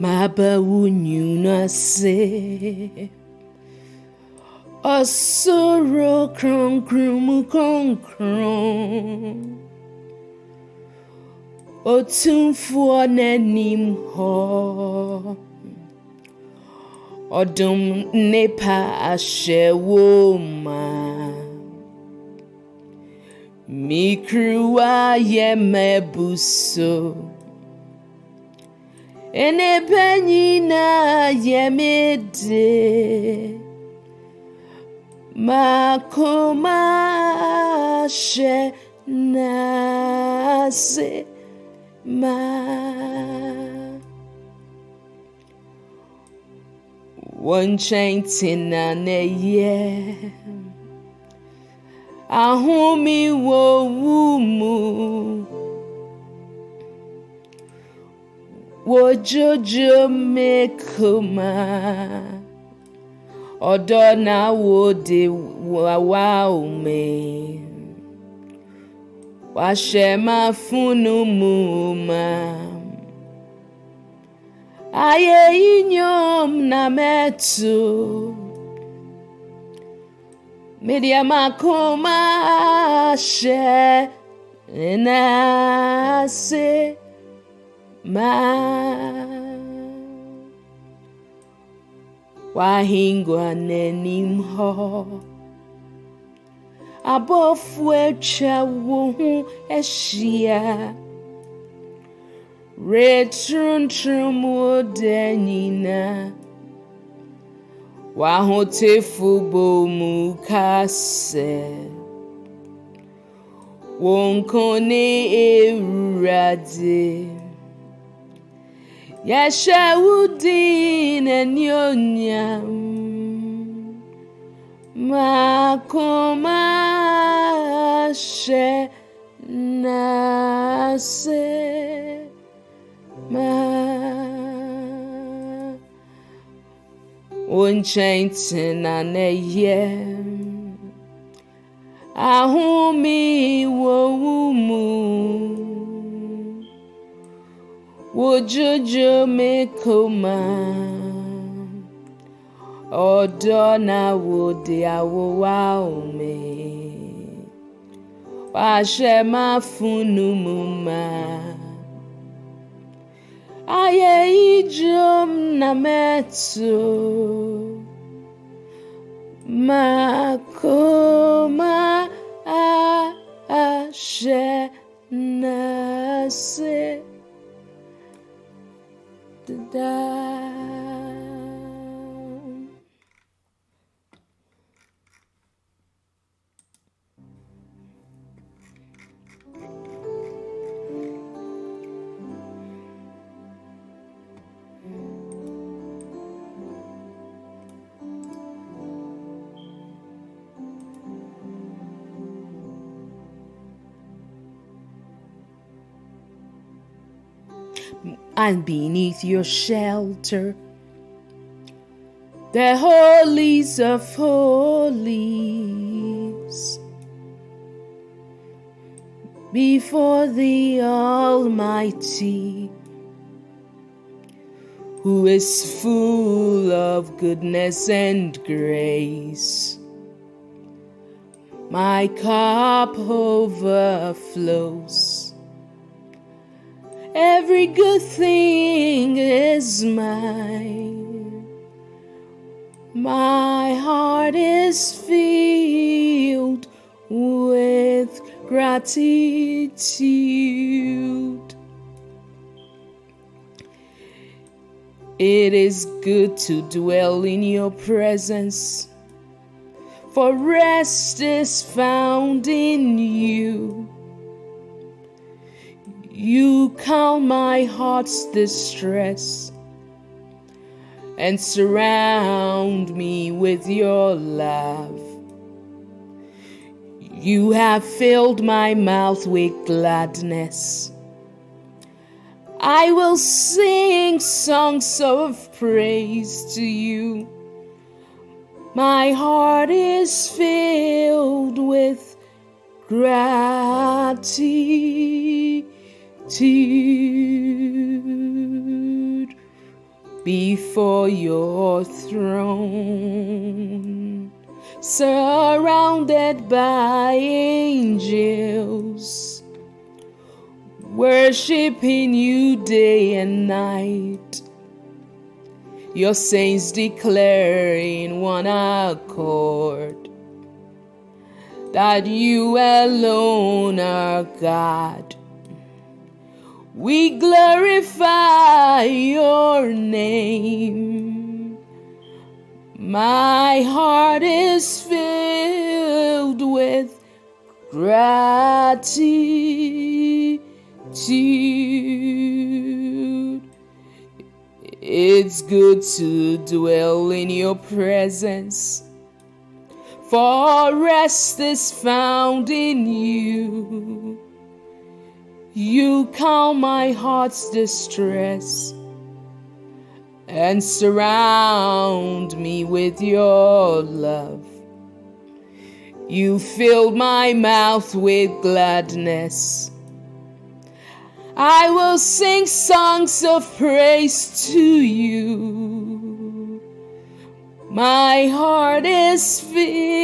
Maba Nnwunu ase Osoro kronkron kronkron Otumfuo n'anim ho Odum nepa ahyɛ wo ma Mikruwa ye mebuso Ene penyina ye mede Makoma she nase ma One chain tina ne ye Ahumi wo wumu Wo jojo mekuma Odo na wo de wa me Wa shema funu muma Aye inyom na metu Media makoma she na se ma Wahingwa n'anim ho Abɔfo atwa wo ho ahyia Retruntrum wo da nyina Wahotefo bomu kase Wonkone Ewurade Yasha wudi n'anyonyam Makoma she nase ma Unchantina ne ye Ahumi wo wumu Wojojo mekoma Odo na wode awo me Washema funu muma Aye ijom na metu Makoma ashe nase da And beneath your shelter the holies of holies before the Almighty who is full of goodness and grace. My cup overflows. Every good thing is mine. My heart is filled with gratitude. It is good to dwell in your presence, for rest is found in you. You calm my heart's distress and surround me with your love. You have filled my mouth with gladness. I will sing songs of praise to you. My heart is filled with gratitude. before your throne, surrounded by angels, worshiping you day and night. Your saints declare in one accord that you alone are God. We glorify your name. My heart is filled with gratitude. It's good to dwell in your presence, for rest is found in you. You calm my heart's distress and surround me with your love. You filled my mouth with gladness. I will sing songs of praise to you. My heart is filled